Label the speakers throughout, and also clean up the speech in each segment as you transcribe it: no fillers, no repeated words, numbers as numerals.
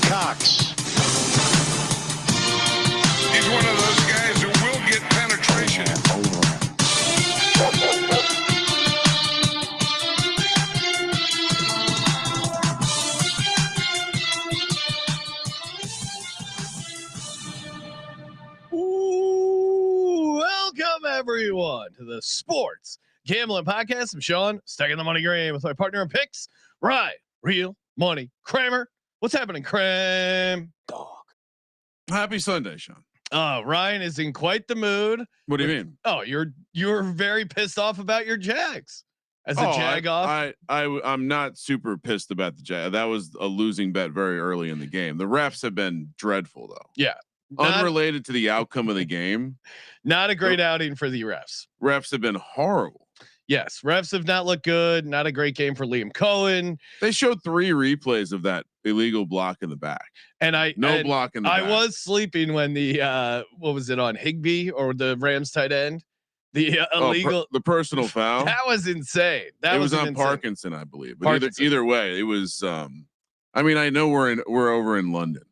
Speaker 1: Cox.
Speaker 2: He's one of those guys who will get penetration.
Speaker 3: Welcome everyone to the Sports Gambling Podcast. I'm Sean, stacking the money green with my partner in picks, Ryan, Real Money Kramer. What's happening, Cram? Dog.
Speaker 4: Happy Sunday, Sean.
Speaker 3: Ryan is in quite the mood.
Speaker 4: What do you mean?
Speaker 3: Oh, you're very pissed off about your Jags. As a Jag off.
Speaker 4: I'm not super pissed about the Jag. That was a losing bet very early in the game. The refs have been dreadful though.
Speaker 3: Yeah.
Speaker 4: Unrelated to the outcome of the game.
Speaker 3: Not a great outing for the refs.
Speaker 4: Refs have been horrible.
Speaker 3: Yes, refs have not looked good. Not a great game for Liam Cohen.
Speaker 4: They showed 3 replays of that illegal block in the back,
Speaker 3: and
Speaker 4: block in the back.
Speaker 3: I was sleeping when the what was it on Higbee or the Rams tight end, the illegal
Speaker 4: the personal foul.
Speaker 3: That was insane. That was
Speaker 4: on Parkinson, I believe. But either way, it was. I mean, I know we're over in London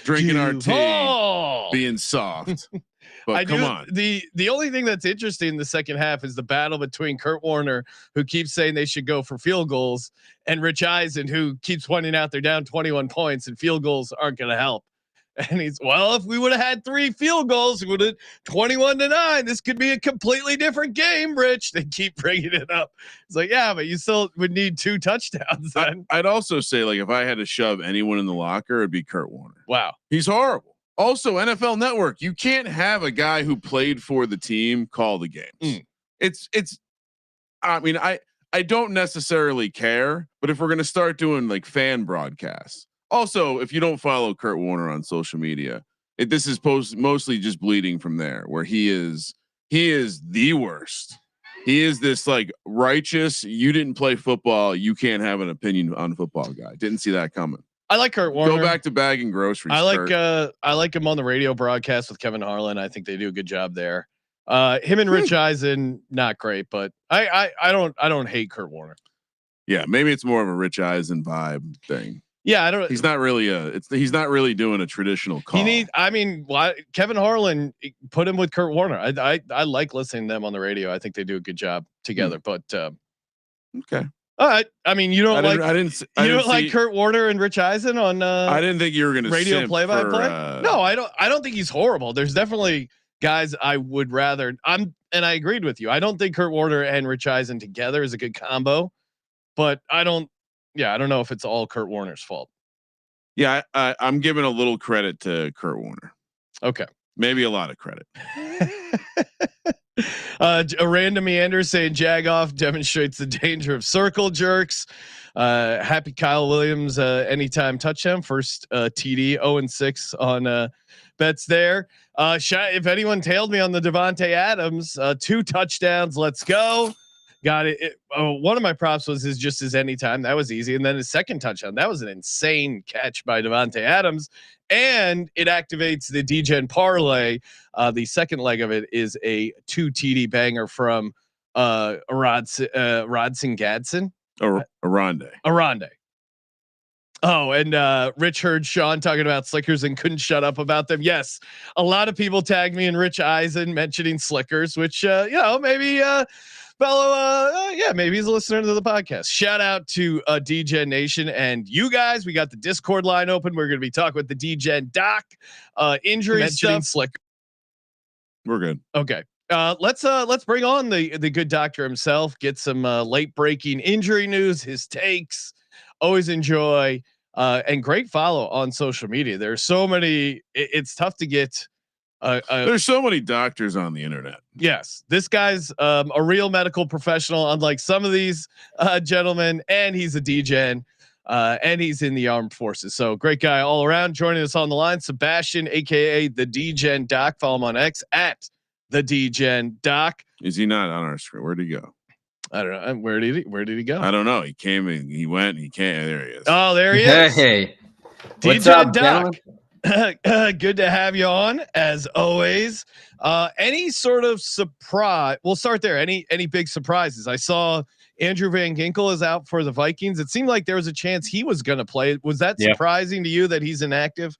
Speaker 4: drinking our tea, being soft. But come on.
Speaker 3: The only thing that's interesting in the second half is the battle between Kurt Warner, who keeps saying they should go for field goals, and Rich Eisen, who keeps pointing out they're down 21 points and field goals aren't going to help. And he's, well, if we would have had 3 field goals, we would have 21-9. This could be a completely different game, Rich. They keep bringing it up. It's like, yeah, but you still would need 2 touchdowns. Then
Speaker 4: I'd also say, like, if I had to shove anyone in the locker, it'd be Kurt Warner.
Speaker 3: Wow,
Speaker 4: he's horrible. Also, NFL Network, you can't have a guy who played for the team call the games. It's. I mean, I don't necessarily care, but if we're gonna start doing like fan broadcasts, also if you don't follow Kurt Warner on social media, this is mostly just bleeding from there, where he is the worst. He is this like righteous. You didn't play football, you can't have an opinion on football guy. Didn't see that coming. I like Kurt Warner. Go back to bagging groceries.
Speaker 3: I like him on the radio broadcast with Kevin Harlan. I think they do a good job there. Him and Rich Eisen, not great, but I don't hate Kurt Warner.
Speaker 4: Yeah, maybe it's more of a Rich Eisen vibe thing.
Speaker 3: Yeah, I don't.
Speaker 4: He's not really doing a traditional call.
Speaker 3: Kevin Harlan put him with Kurt Warner. I like listening to them on the radio. I think they do a good job together. But
Speaker 4: okay.
Speaker 3: All right. I mean, you don't like Kurt Warner and Rich Eisen on.
Speaker 4: I didn't think you were going to
Speaker 3: radio play-by-play. No, I don't think he's horrible. There's definitely guys I would rather. And I agreed with you. I don't think Kurt Warner and Rich Eisen together is a good combo, but I don't know if it's all Kurt Warner's fault.
Speaker 4: Yeah, I'm giving a little credit to Kurt Warner.
Speaker 3: Okay,
Speaker 4: maybe a lot of credit.
Speaker 3: A random meander saying Jagoff demonstrates the danger of circle jerks. Happy Kyle Williams anytime touchdown, first TD 0-6 on bets there. If anyone tailed me on the Devontae Adams, 2 touchdowns, let's go. Got it. One of my props was his anytime. That was easy. And then his second touchdown, that was an insane catch by Devontae Adams. And it activates the DGen parlay. The second leg of it is a 2 TD banger from Rodson Gadsden. Aronde. Oh, and Rich heard Sean talking about Slickers and couldn't shut up about them. Yes, a lot of people tagged me and Rich Eisen mentioning Slickers, which maybe maybe he's a listener to the podcast. Shout out to DGen Nation and you guys. We got the Discord line open. We're going to be talking with the DGen doc, injury stuff. Slicker.
Speaker 4: We're good.
Speaker 3: Okay. Let's bring on the good doctor himself. Get some late breaking injury news. His takes. Always enjoy and great follow on social media. There's so many. It's tough to get.
Speaker 4: There's so many doctors on the internet.
Speaker 3: Yes, this guy's a real medical professional, unlike some of these gentlemen, and he's a DGen, and he's in the armed forces. So great guy all around. Joining us on the line, Sebastian, aka the DGen Doc. Follow him on X at the DGen Doc.
Speaker 4: Is he not on our screen? Where'd he go?
Speaker 3: I don't know. Where did he go?
Speaker 4: I don't know. He came and he went. And he can't. There he is.
Speaker 3: Oh, there he is.
Speaker 5: Hey,
Speaker 3: DGen Doc. Good to have you on as always. Any sort of surprise? We'll start there. Any big surprises? I saw Andrew Van Ginkel is out for the Vikings. It seemed like there was a chance he was going to play. Was that surprising to you that he's inactive?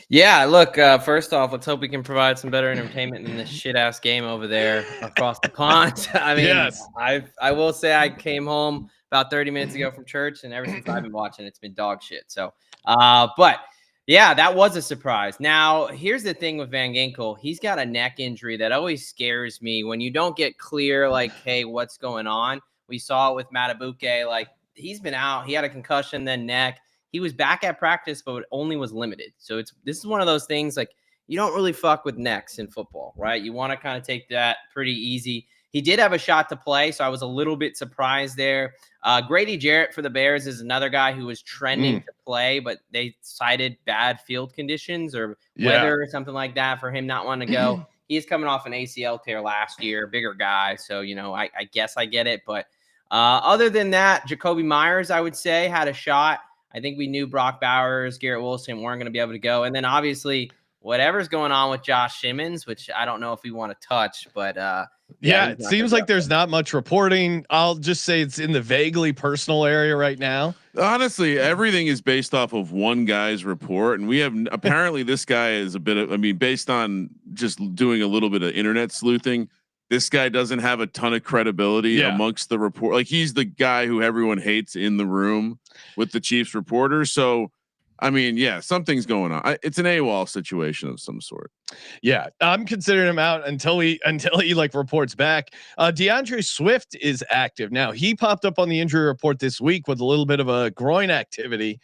Speaker 5: Yeah, look, first off, let's hope we can provide some better entertainment than this shit ass game over there across the pond. I mean,
Speaker 3: Yes.
Speaker 5: I will say I came home about 30 minutes ago from church, and ever since I've been watching, it's been dog shit. So, but yeah, that was a surprise. Now, here's the thing with Van Ginkel. He's got a neck injury that always scares me when you don't get clear, like, hey, what's going on? We saw it with Matabuke. Like, he's been out. He had a concussion, then neck. He was back at practice, but it only was limited. So this is one of those things, like, you don't really fuck with necks in football, right? You want to kind of take that pretty easy. He did have a shot to play, so I was a little bit surprised there. Grady Jarrett for the Bears is another guy who was trending to play, but they cited bad field conditions or weather or something like that for him not wanting to go. He's coming off an ACL tear last year, bigger guy. So, I guess I get it. But other than that, Jacoby Myers, I would say, had a shot. I think we knew Brock Bowers, Garrett Wilson weren't going to be able to go. And then obviously whatever's going on with Josh Simmons, which I don't know if we want to touch, but
Speaker 3: yeah, it seems like there's not much reporting. I'll just say it's in the vaguely personal area right now.
Speaker 4: Honestly, everything is based off of one guy's report. And we have apparently this guy is a bit of, based on just doing a little bit of internet sleuthing, this guy doesn't have a ton of credibility amongst the report. Like, he's the guy who everyone hates in the room with the Chiefs reporters. So, something's going on. It's an AWOL situation of some sort.
Speaker 3: Yeah, I'm considering him out until he like reports back. DeAndre Swift is active now. He popped up on the injury report this week with a little bit of a groin activity.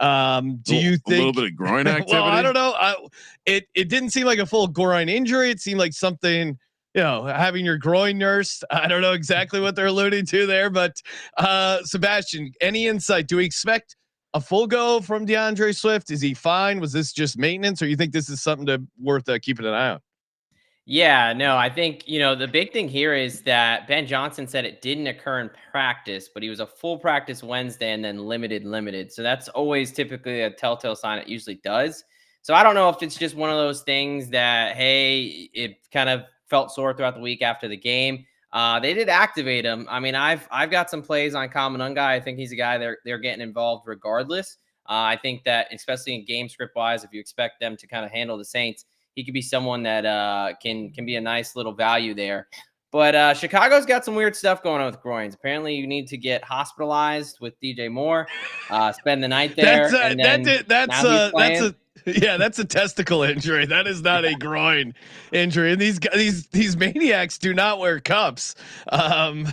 Speaker 3: Do you think
Speaker 4: a little bit of groin activity?
Speaker 3: Well, I don't know. It didn't seem like a full groin injury. It seemed like something, having your groin nursed. I don't know exactly what they're alluding to there, but Sebastian, any insight? Do we expect a full go from DeAndre Swift? Is he fine? Was this just maintenance, or you think this is something worth keeping an eye on?
Speaker 5: Yeah, no, I think, the big thing here is that Ben Johnson said it didn't occur in practice, but he was a full practice Wednesday and then limited. So that's always typically a telltale sign. It usually does. So I don't know if it's just one of those things that, hey, it kind of felt sore throughout the week after the game. They did activate him. I've got some plays on Common Unguy. I think he's a guy they're getting involved regardless. I think that especially in game script wise, if you expect them to kind of handle the Saints, he could be someone that can be a nice little value there. But Chicago's got some weird stuff going on with groins. Apparently, you need to get hospitalized with DJ Moore, spend the night there.
Speaker 3: That's a testicle injury. That is not a groin injury. And these maniacs do not wear cups. I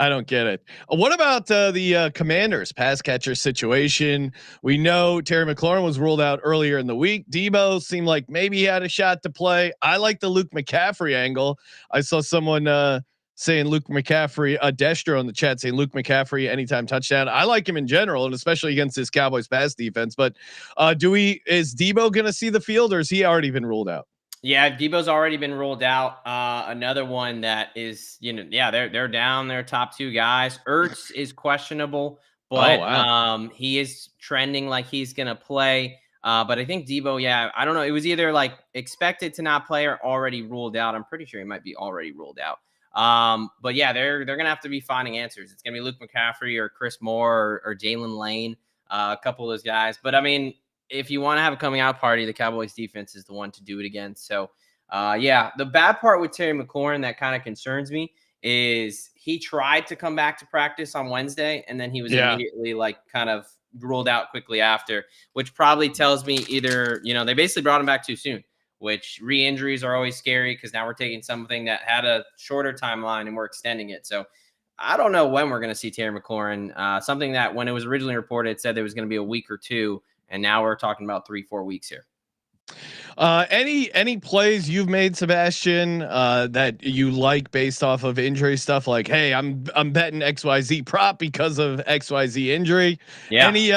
Speaker 3: don't get it. What about the Commanders pass catcher situation? We know Terry McLaurin was ruled out earlier in the week. Debo seemed like maybe he had a shot to play. I like the Luke McCaffrey angle. I saw someone saying Luke McCaffrey, Destro in the chat saying Luke McCaffrey anytime touchdown. I like him in general, and especially against this Cowboys pass defense. But is Debo going to see the field, or has he already been ruled out?
Speaker 5: Yeah, Debo's already been ruled out. Another one that is, they're down their top two guys. Ertz is questionable, but he is trending like he's going to play. But I think Debo, I don't know. It was either like expected to not play or already ruled out. I'm pretty sure he might be already ruled out. But yeah, they're going to have to be finding answers. It's going to be Luke McCaffrey or Chris Moore or Jalen Lane, a couple of those guys. But if you want to have a coming out party, the Cowboys defense is the one to do it against. So, the bad part with Terry McLaurin that kind of concerns me is he tried to come back to practice on Wednesday, and then he was immediately kind of ruled out quickly after, which probably tells me either, they basically brought him back too soon, which re-injuries are always scary because now we're taking something that had a shorter timeline and we're extending it. So I don't know when we're going to see Terry McLaurin, something that when it was originally reported, it said there was going to be a week or two. And now we're talking about 3-4 weeks here.
Speaker 3: Any plays you've made, Sebastian, that you like based off of injury stuff? Like, hey, I'm betting XYZ prop because of XYZ injury. Yeah. Any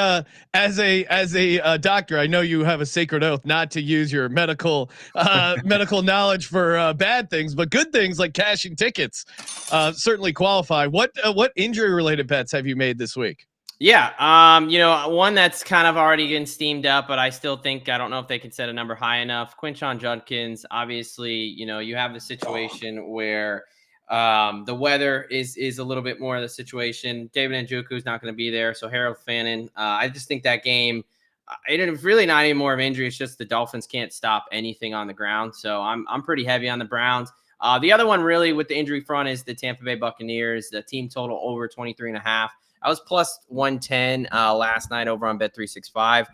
Speaker 3: as a doctor, I know you have a sacred oath not to use your medical knowledge for bad things, but good things like cashing tickets certainly qualify. What injury related bets have you made this week?
Speaker 5: Yeah. One that's kind of already getting steamed up, but I still think I don't know if they can set a number high enough. Quinshon Judkins, obviously, you have the situation where the weather is a little bit more of the situation. David Njoku is not going to be there, so Harold Fannin. I just think that game. It's really not any more of injury. It's just the Dolphins can't stop anything on the ground. So I'm pretty heavy on the Browns. The other one really with the injury front is the Tampa Bay Buccaneers. The team total over 23.5. I was plus 110 last night over on Bet365.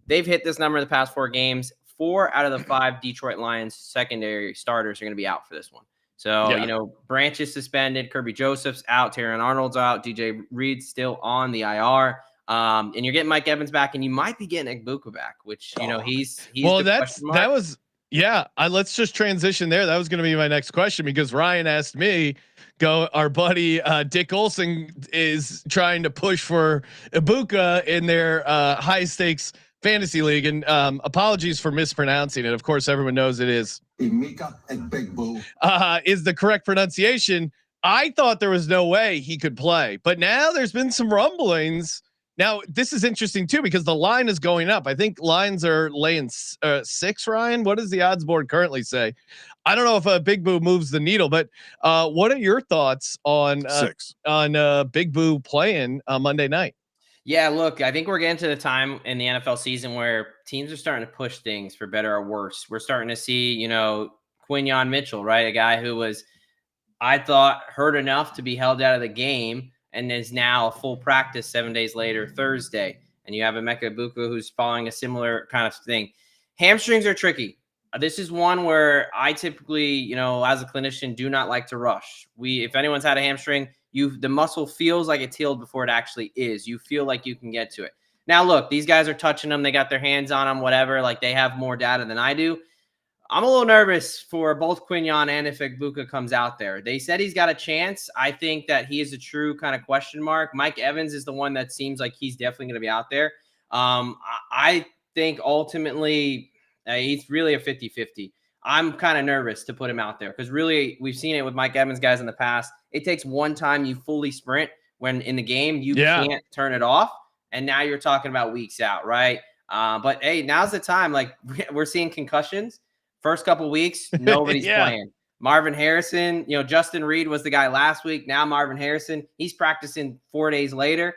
Speaker 5: They've hit this number in the past 4 games. 4 out of the 5 Detroit Lions secondary starters are going to be out for this one. So, Branch is suspended. Kirby Joseph's out. Terran Arnold's out. DJ Reed's still on the IR. And you're getting Mike Evans back, and you might be getting Egbuka back, which he's
Speaker 3: well. Let's just transition there. That was going to be my next question because Ryan asked me. Our buddy Dick Olson is trying to push for Egbuka in their high stakes fantasy league, and apologies for mispronouncing it. Of course, everyone knows it is. Is the correct pronunciation. I thought there was no way he could play, but now there's been some rumblings. Now, this is interesting too, because the line is going up. I think lines are laying 6, Ryan. What does the odds board currently say? I don't know if Big Boo moves the needle, but what are your thoughts on
Speaker 4: 6
Speaker 3: on Big Boo playing Monday night?
Speaker 5: Yeah, look, I think we're getting to the time in the NFL season where teams are starting to push things for better or worse. We're starting to see, Quinyon Mitchell, right? A guy who was, I thought, hurt enough to be held out of the game and is now a full practice 7 days later, Thursday. And you have Emeka Egbuka who's following a similar kind of thing. Hamstrings are tricky. This is one where I typically, as a clinician, do not like to rush. If anyone's had a hamstring, the muscle feels like it's healed before it actually is. You feel like you can get to it. Now, look, these guys are touching them. They got their hands on them, whatever. Like, they have more data than I do. I'm a little nervous for both Quinyon and if Egbuka comes out there. They said he's got a chance. I think that he is a true kind of question mark. Mike Evans is the one that seems like he's definitely going to be out there. I think ultimately he's really a 50-50. I'm kind of nervous to put him out there because really we've seen it with Mike Evans guys in the past. It takes one time you fully sprint when in the game you can't turn it off. And now you're talking about weeks out, right? But hey, now's the time. Like, we're seeing concussions. First couple weeks, nobody's playing. Marvin Harrison, Justin Reed was the guy last week. Now Marvin Harrison, he's practicing 4 days later.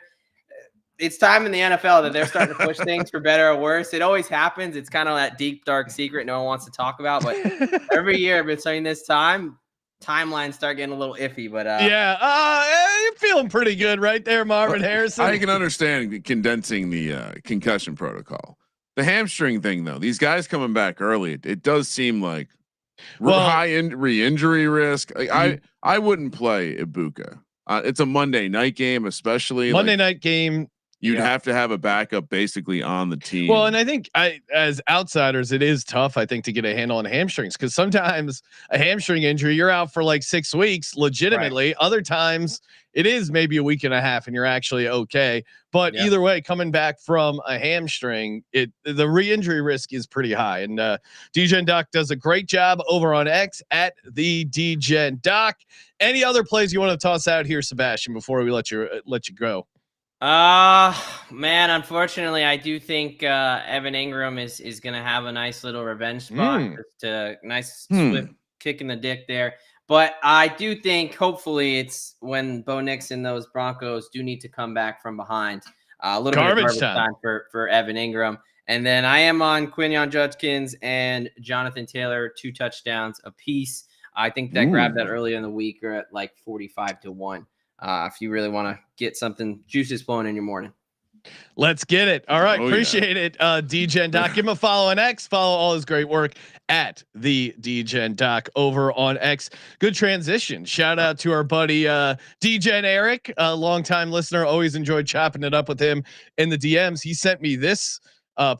Speaker 5: It's time in the NFL that they're starting to push things for better or worse. It always happens. It's kind of that deep, dark secret no one wants to talk about. But every year I've been saying this timelines start getting a little iffy. But
Speaker 3: you're feeling pretty good right there, Marvin Harrison.
Speaker 4: I can understand condensing the concussion protocol. The hamstring thing, though, these guys coming back early, it does seem like high re-injury risk. I wouldn't play Egbuka. It's a Monday night game, especially
Speaker 3: Monday night game.
Speaker 4: You'd have to have a backup basically on the team.
Speaker 3: Well, and I think as outsiders, it is tough, I think, to get a handle on hamstrings because sometimes a hamstring injury, you're out for like 6 weeks legitimately. Right. Other times it is maybe a week and a half and you're actually okay. But either way, coming back from a hamstring, the re-injury risk is pretty high. And DGen Doc does a great job over on X at the DGen Doc. Any other plays you want to toss out here, Sebastian, before we let you go?
Speaker 5: Man, unfortunately, I do think Evan Ingram is going to have a nice little revenge spot. Just a nice swift kick in the dick there. But I do think hopefully it's when Bo Nix and those Broncos do need to come back from behind. A little bit of garbage time for Evan Ingram. And then I am on Quinyon Judkins and Jonathan Taylor, 2 touchdowns apiece. I think that grabbed that earlier in the week or at like 45-1. If you really want to get something juices flowing in your morning.
Speaker 3: Let's get it. All right. Appreciate it. DGen Doc, give him a follow on X, follow all his great work at the DGen Doc over on X. Good transition. Shout out to our buddy, DGen Eric, a longtime listener. Always enjoyed chopping it up with him in the DMs. He sent me this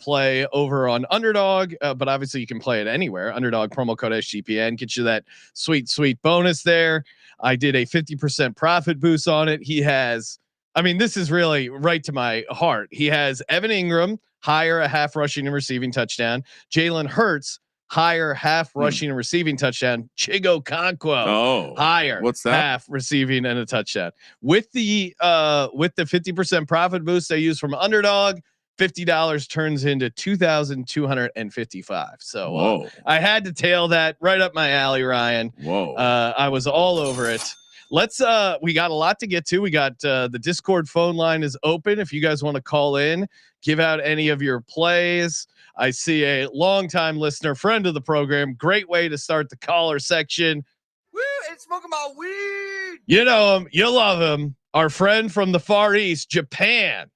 Speaker 3: play over on Underdog, but obviously you can play it anywhere. Underdog promo code SGPN gets you that sweet bonus there. I did a 50% profit boost on it. He has, this is really right to my heart. He has Evan Ingram higher a half rushing and receiving touchdown. Jalen Hurts higher half rushing and receiving touchdown. Chigo Conquo.
Speaker 4: Oh,
Speaker 3: higher.
Speaker 4: What's that?
Speaker 3: Half receiving and a touchdown. With the 50% profit boost I use from Underdog, $50 turns into $2,255. So I had to tail that right up my alley, Ryan.
Speaker 4: Whoa.
Speaker 3: I was all over it. Let's we got a lot to get to. We got the Discord phone line is open. If you guys want to call in, give out any of your plays. I see a longtime listener, friend of the program. Great way to start the caller section.
Speaker 6: Woo, it's smoking my weed.
Speaker 3: You know him, you love him. Our friend from the Far East, Japan.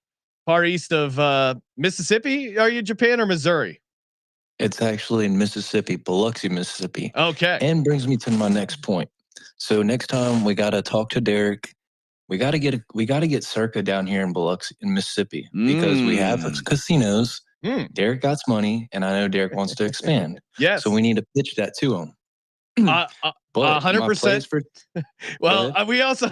Speaker 3: Far east of Mississippi. Are you Japan or Missouri?
Speaker 7: It's actually in Mississippi, Biloxi, Mississippi.
Speaker 3: Okay.
Speaker 7: And brings me to my next point. So next time we got to talk to Derek. We got to get Circa down here in Biloxi in Mississippi because we have casinos. Derek got money and I know Derek wants to expand.
Speaker 3: Yes.
Speaker 7: So we need to pitch that to him.
Speaker 3: 100%. Well, we also,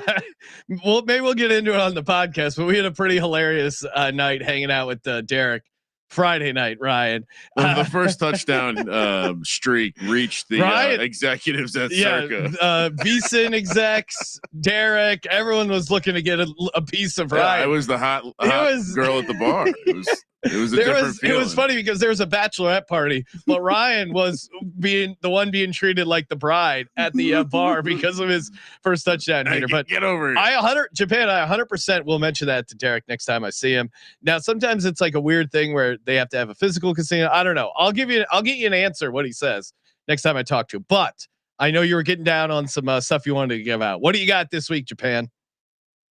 Speaker 3: well, maybe we'll get into it on the podcast, but we had a pretty hilarious night hanging out with Derek Friday night, Ryan.
Speaker 4: When the first touchdown streak reached the executives at Circa.
Speaker 3: Beeson execs, Derek, everyone was looking to get a piece of Ryan.
Speaker 4: Yeah, I was the hot girl at the bar. It was a different feeling.
Speaker 3: It was funny because there was a bachelorette party, but Ryan was being treated like the bride at the bar because of his first touchdown hitter. But
Speaker 4: get over it.
Speaker 3: I 100% will mention that to Derek next time I see him. Now, sometimes it's like a weird thing where they have to have a physical casino. I don't know. I'll get you an answer what he says next time I talk to him. But I know you were getting down on some stuff you wanted to give out. What do you got this week, Japan?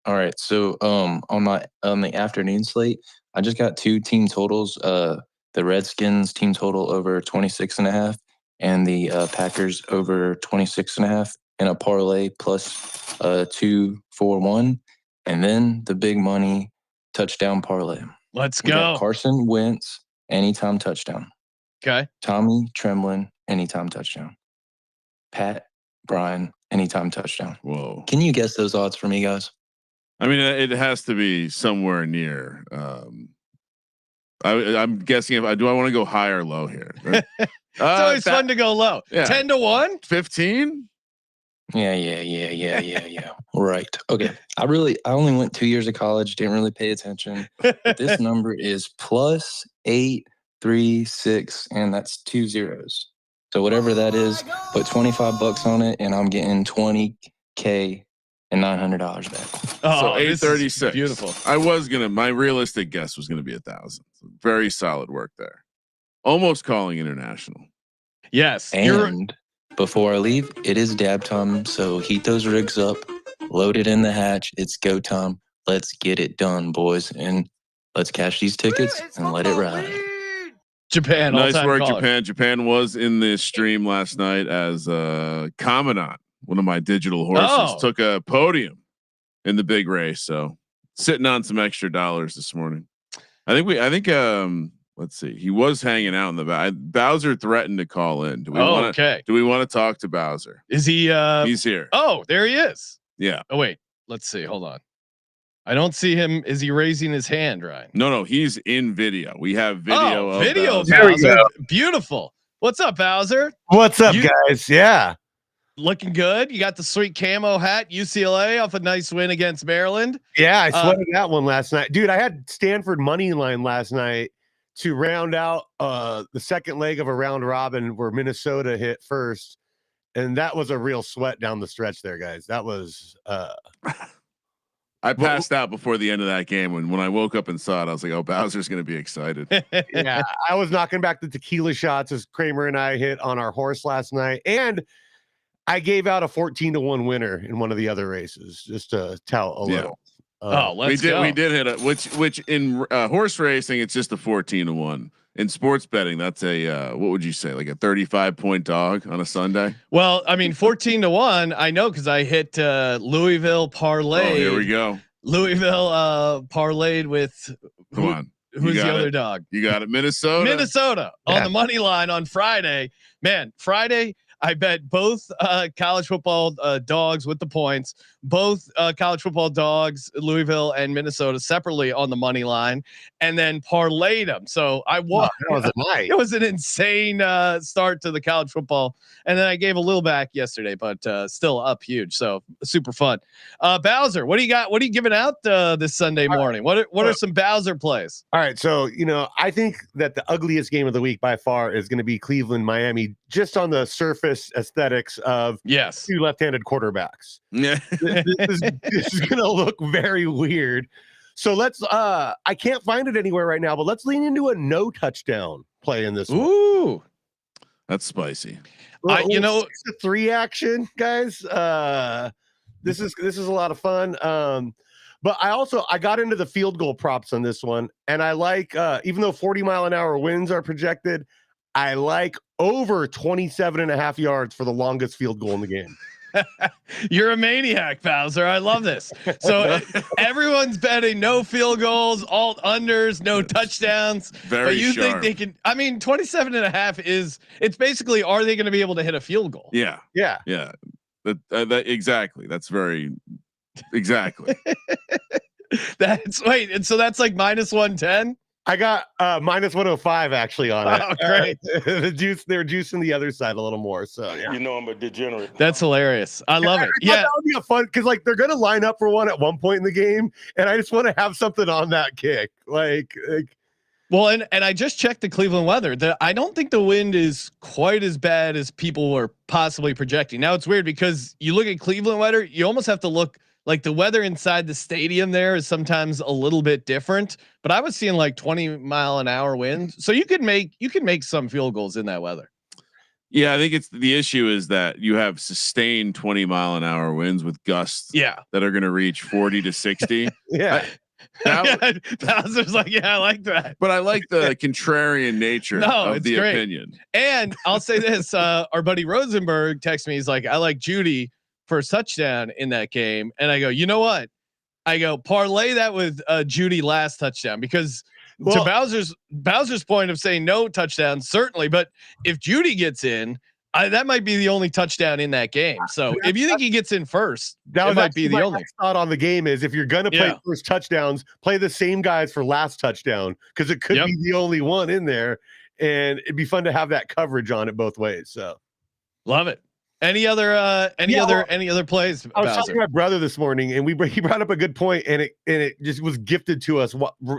Speaker 7: All right. So on the afternoon slate, I just got two team totals. The Redskins team total over 26.5 and the Packers over 26.5 in a parlay plus 2-4-1. And then the big money touchdown parlay.
Speaker 3: Let's
Speaker 7: We
Speaker 3: go.
Speaker 7: got Carson Wentz, anytime touchdown.
Speaker 3: Okay.
Speaker 7: Tommy Tremblin, anytime touchdown. Pat Bryan, anytime touchdown.
Speaker 4: Whoa.
Speaker 7: Can you guess those odds for me, guys?
Speaker 4: I mean, it has to be somewhere near. I'm guessing do I want to go high or low here?
Speaker 3: It's always fun to go low.
Speaker 4: Yeah.
Speaker 3: 10-1,
Speaker 4: 15.
Speaker 7: Yeah. Right. Okay. I only went 2 years of college. Didn't really pay attention. But this number is plus 836, and that's 2 zeros. So whatever that is, put $25 on it, and I'm getting $20K and $900 back.
Speaker 3: Oh,
Speaker 4: So 836.
Speaker 3: Beautiful.
Speaker 4: My realistic guess was gonna be 1,000. So very solid work there. Almost calling international.
Speaker 3: Yes.
Speaker 7: And before I leave, it is dab time. So heat those rigs up, load it in the hatch. It's go time. Let's get it done, boys. And let's cash these tickets and let it ride.
Speaker 3: Japan.
Speaker 4: Nice work,
Speaker 3: caller.
Speaker 4: Japan. Japan was in this stream last night as Commandant, one of my digital horses, took a podium in the big race. So sitting on some extra dollars this morning. I think let's see. He was hanging out in the back. Bowser threatened to call in. Do we want to talk to Bowser?
Speaker 3: Is he
Speaker 4: He's here.
Speaker 3: Oh, there he is.
Speaker 4: Yeah.
Speaker 3: Oh wait, let's see. Hold on. I don't see him. Is he raising his hand, Ryan?
Speaker 4: No, he's in video. We have video.
Speaker 3: Oh, video,
Speaker 4: Bowser.
Speaker 3: Bowser. There we go. Beautiful. What's up, Bowser?
Speaker 8: What's up, guys? Yeah.
Speaker 3: Looking good. You got the sweet camo hat, UCLA off a nice win against Maryland.
Speaker 8: Yeah, I sweated that one last night. Dude, I had Stanford money line last night to round out the second leg of a round robin where Minnesota hit first. And that was a real sweat down the stretch there, guys. That was
Speaker 4: I passed out before the end of that game. When I woke up and saw it, I was like, oh, Bowser's going to be excited.
Speaker 8: Yeah, I was knocking back the tequila shots as Kramer and I hit on our horse last night. And I gave out a 14-1 winner in one of the other races just to tell a little.
Speaker 3: Let's go.
Speaker 4: We did hit which in horse racing, it's just a 14-1. In sports betting, that's a what would you say, like a 35-point dog on a Sunday?
Speaker 3: Well, I mean, 14-1. I know because I hit Louisville parlay.
Speaker 4: Oh, here we go.
Speaker 3: Louisville parlayed with
Speaker 4: Come on.
Speaker 3: Who's the other dog?
Speaker 4: You got it. Minnesota
Speaker 3: on the money line on Friday. Man, Friday, I bet both college football dogs with the points, both college football dogs, Louisville and Minnesota separately on the money line, and then parlayed them. So I won.
Speaker 8: That was a night.
Speaker 3: It was an insane start to the college football, and then I gave a little back yesterday, but still up huge. So super fun. Bowser, what do you got? What are you giving out this Sunday morning? What are some Bowser plays?
Speaker 8: All right, so I think that the ugliest game of the week by far is going to be Cleveland, Miami, just on the surface aesthetics of two left-handed quarterbacks.
Speaker 4: Yeah,
Speaker 8: this is going to look very weird. So let's. I can't find it anywhere right now, but let's lean into a no touchdown play in this.
Speaker 3: Ooh,
Speaker 4: that's spicy.
Speaker 8: It's a 3 action, guys. This is a lot of fun. But I got into the field goal props on this one, and I like even though 40-mile-an-hour winds are projected, I like over 27.5 yards for the longest field goal in the game.
Speaker 3: You're a maniac, Bowser. I love this. So everyone's betting no field goals, alt unders, no touchdowns.
Speaker 4: Very
Speaker 3: but you
Speaker 4: sharp.
Speaker 3: think they can? I mean, 27.5 it's basically, are they going to be able to hit a field goal?
Speaker 4: Yeah. That exactly. That's very exactly.
Speaker 3: And so that's like -110.
Speaker 8: I got -105 actually on it.
Speaker 3: Oh, great.
Speaker 8: They're juicing the other side a little more. So yeah.
Speaker 1: I'm a degenerate.
Speaker 3: That's hilarious. I love it.
Speaker 8: That would be a fun because they're gonna line up for one at one point in the game, and I just want to have something on that kick.
Speaker 3: Well, and I just checked the Cleveland weather. I don't think the wind is quite as bad as people were possibly projecting. Now it's weird because you look at Cleveland weather, you almost have to look. Like the weather inside the stadium there is sometimes a little bit different, but I was seeing like 20-mile-an-hour wind. So you could make some field goals in that weather.
Speaker 4: Yeah. I think the issue is that you have sustained 20-mile-an-hour winds with gusts. That are going to reach 40 to 60.
Speaker 3: Bowser's like, I like that,
Speaker 4: but I like the contrarian nature of the
Speaker 3: great.
Speaker 4: opinion.
Speaker 3: And I'll say this, our buddy Rosenberg texted me. He's like, I like Judy first touchdown in that game. And I go, you know what? I go parlay that with Judy last touchdown, because to Bowser's point of saying no touchdown, certainly, but if Judy gets in, that might be the only touchdown in that game. So if you think he gets in first, that might be the only
Speaker 8: thought on the game is if you're going to play first touchdowns, play the same guys for last touchdown, because it could be the only one in there, and it'd be fun to have that coverage on it both ways. So
Speaker 3: love it. Any other plays?
Speaker 8: I was talking to my brother this morning, and he brought up a good point, and it just was gifted to us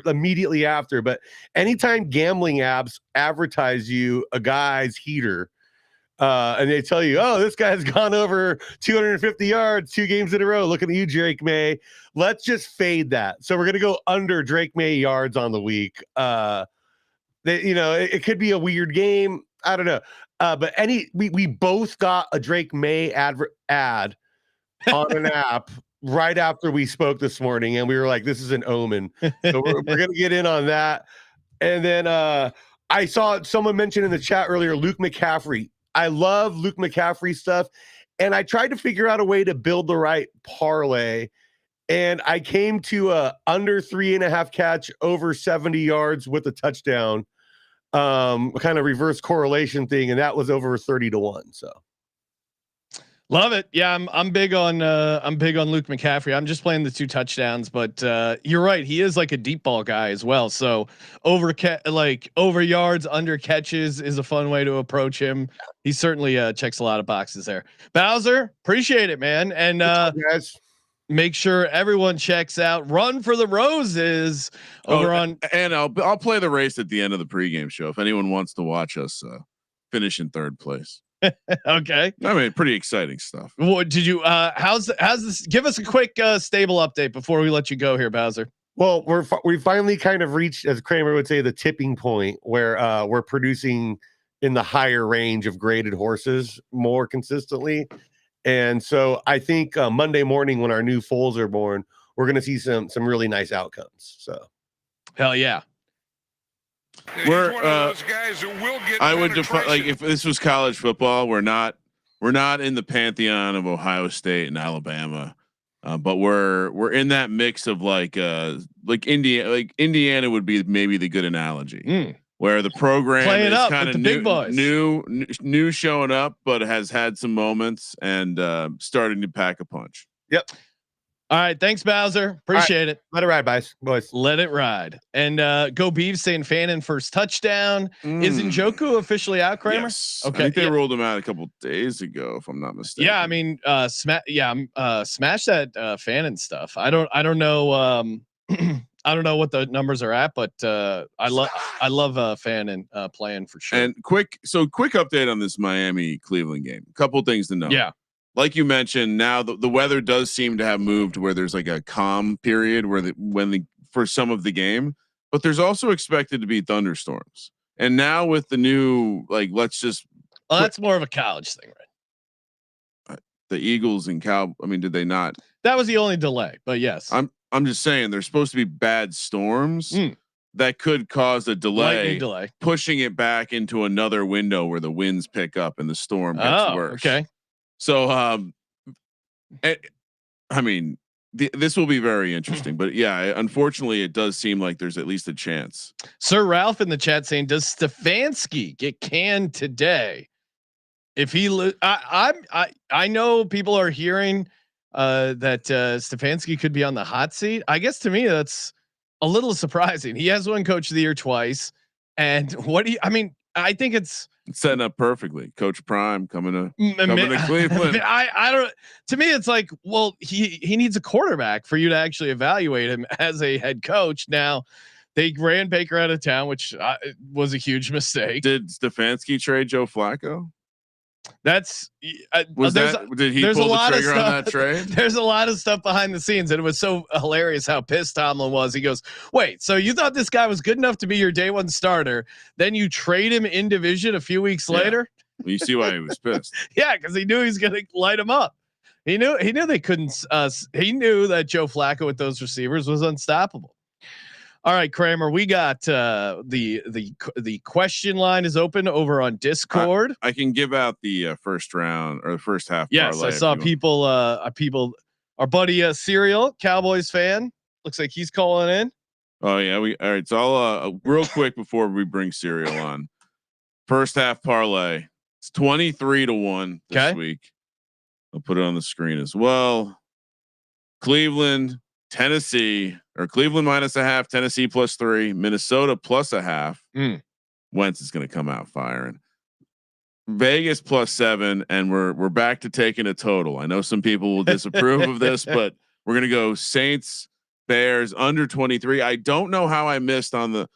Speaker 8: immediately after. But anytime gambling apps advertise you a guy's heater, and they tell you, oh, this guy's gone over 250 yards 2 games in a row. Looking at you, Drake May. Let's just fade that. So we're gonna go under Drake May yards on the week. It could be a weird game. I don't know. But we both got a Drake May ad on an app right after we spoke this morning, and we were like, this is an omen. So we're gonna get in on that. And then I saw someone mention in the chat earlier, Luke McCaffrey. I love Luke McCaffrey stuff, and I tried to figure out a way to build the right parlay, and I came to a under 3.5 catch, over 70 yards with a touchdown. Kind of reverse correlation thing, and that was over 30 to 1. So
Speaker 3: love it. Yeah, I'm big on Luke McCaffrey. I'm just playing the 2 touchdowns, but you're right. He is like a deep ball guy as well. So over yards, under catches is a fun way to approach him. He certainly checks a lot of boxes there. Bowser, appreciate it, man. And
Speaker 8: guys,
Speaker 3: make sure everyone checks out Run for the Roses over on.
Speaker 4: And I'll play the race at the end of the pregame show if anyone wants to watch us finish in 3rd place.
Speaker 3: Okay.
Speaker 4: I mean, pretty exciting stuff.
Speaker 3: What did you? How's this? Give us a quick stable update before we let you go here, Bowser.
Speaker 8: Well, we finally kind of reached, as Kramer would say, the tipping point where we're producing in the higher range of graded horses more consistently. And so I think Monday morning when our new foals are born, we're going to see some really nice outcomes. So,
Speaker 3: hell yeah.
Speaker 2: We're one of those guys who will get.
Speaker 4: I would define, like, if this was college football, we're not in the pantheon of Ohio State and Alabama, but we're in that mix of like Indiana. Like Indiana would be maybe the good analogy. where the program
Speaker 3: Playing
Speaker 4: is
Speaker 3: up
Speaker 4: kind
Speaker 3: with
Speaker 4: of
Speaker 3: the big boys.
Speaker 4: new showing up, but has had some moments and starting to pack a punch.
Speaker 8: Yep.
Speaker 3: All right. Thanks, Bowser. Appreciate it.
Speaker 8: Let it ride, boys.
Speaker 3: Let it ride. And go Beavs saying Fannin first touchdown. Is Njoku officially out, Kramer?
Speaker 4: Yes.
Speaker 3: Okay.
Speaker 4: I think they rolled him out a couple days ago, if I'm not mistaken.
Speaker 3: Yeah, I mean, smash that Fannin stuff. I don't know. I don't know what the numbers are at, but I love Fannin playing for sure.
Speaker 4: And quick update on this Miami Cleveland game. Couple things to know.
Speaker 3: Yeah.
Speaker 4: Like you mentioned, now the weather does seem to have moved where there's like a calm period for some of the game, but there's also expected to be thunderstorms. And now with the new, like,
Speaker 3: that's more of a college thing, right?
Speaker 4: The Eagles and did they not?
Speaker 3: That was the only delay, but yes.
Speaker 4: I'm just saying there's supposed to be bad storms that could cause a delay, pushing it back into another window where the winds pick up and the storm gets worse.
Speaker 3: Okay.
Speaker 4: So, this will be very interesting, but yeah, unfortunately it does seem like there's at least a chance.
Speaker 3: Sir Ralph in the chat saying, does Stefanski get canned today? If he, I know people are hearing that Stefanski could be on the hot seat. I guess to me, that's a little surprising. He has won Coach of the Year twice. And I think it's
Speaker 4: setting up perfectly. Coach Prime coming to Cleveland.
Speaker 3: I don't. To me, it's like, well, he needs a quarterback for you to actually evaluate him as a head coach. Now, they ran Baker out of town, which was a huge mistake.
Speaker 4: Did Stefanski trade Joe Flacco?
Speaker 3: That's
Speaker 4: did he pull the trigger on that trade?
Speaker 3: There's a lot of stuff behind the scenes, and it was so hilarious how pissed Tomlin was. He goes, "Wait, so you thought this guy was good enough to be your day one starter? Then you trade him in division a few weeks later?"
Speaker 4: Well, you see why he was pissed.
Speaker 3: Yeah, because he knew he was going to light him up. He knew they couldn't. He knew that Joe Flacco with those receivers was unstoppable. All right, Kramer, we got the question line is open over on Discord.
Speaker 4: I can give out the first round or the first half.
Speaker 3: Yes, I saw people. Our buddy Serial Cowboys fan looks like he's calling in.
Speaker 4: Oh yeah, all right. So I'll real quick before we bring Serial on. First half parlay. It's 23-1 this week. I'll put it on the screen as well. Cleveland, Tennessee, or Cleveland -0.5, Tennessee +3, Minnesota +0.5. Wentz is going to come out firing. Vegas +7, and we're back to taking a total. I know some people will disapprove of this, but we're going to go Saints, Bears under 23. I don't know how I missed on the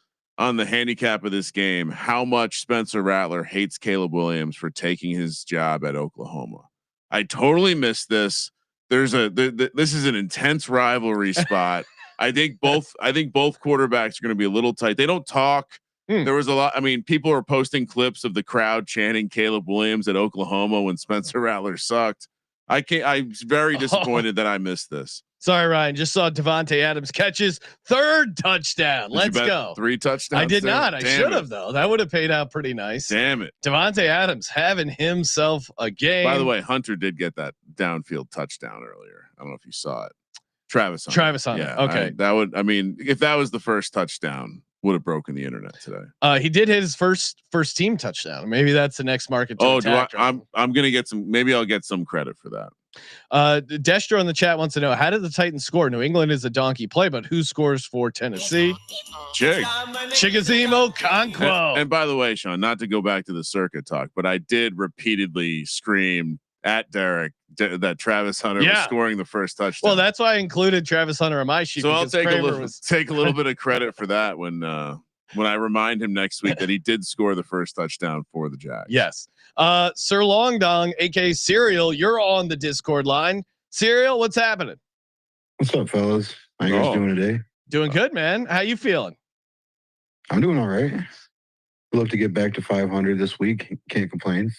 Speaker 4: handicap of this game how much Spencer Rattler hates Caleb Williams for taking his job at Oklahoma. I totally missed this. This is an intense rivalry spot. I think both quarterbacks are going to be a little tight. They don't talk. There was a lot. I mean, people are posting clips of the crowd chanting Caleb Williams at Oklahoma when Spencer Rattler sucked. I'm very disappointed that I missed this.
Speaker 3: Sorry, Ryan. Just saw Devontae Adams catches third touchdown. Let's go.
Speaker 4: 3 touchdowns.
Speaker 3: I did not. I should have though. That would have paid out pretty nice.
Speaker 4: Damn it.
Speaker 3: Devontae Adams having himself a game.
Speaker 4: By the way, Hunter did get that downfield touchdown earlier. I don't know if you saw it. Travis Hunter.
Speaker 3: Yeah. Okay.
Speaker 4: If that was the first touchdown, would have broken the internet today.
Speaker 3: He did hit his first team touchdown. Maybe that's the next market.
Speaker 4: I'm going to get some. Maybe I'll get some credit for that.
Speaker 3: Destro in the chat wants to know, how did the Titans score? New England is a donkey play, but who scores for Tennessee? Chigozimo Okonkwo.
Speaker 4: And by the way, Sean, not to go back to the circuit talk, but I did repeatedly scream at Derek that Travis Hunter was scoring the first touchdown.
Speaker 3: Well, that's why I included Travis Hunter on my sheet.
Speaker 4: So I'll take a little bit of credit for that when I remind him next week that he did score the first touchdown for the Jags.
Speaker 3: Yes. Sir Long Dong, aka Serial, you're on the Discord line. Serial, what's happening?
Speaker 9: What's up, fellas? How you guys doing today?
Speaker 3: Doing good, man. How you feeling?
Speaker 9: I'm doing all right. I'd love to get back to 500 this week. Can't complain.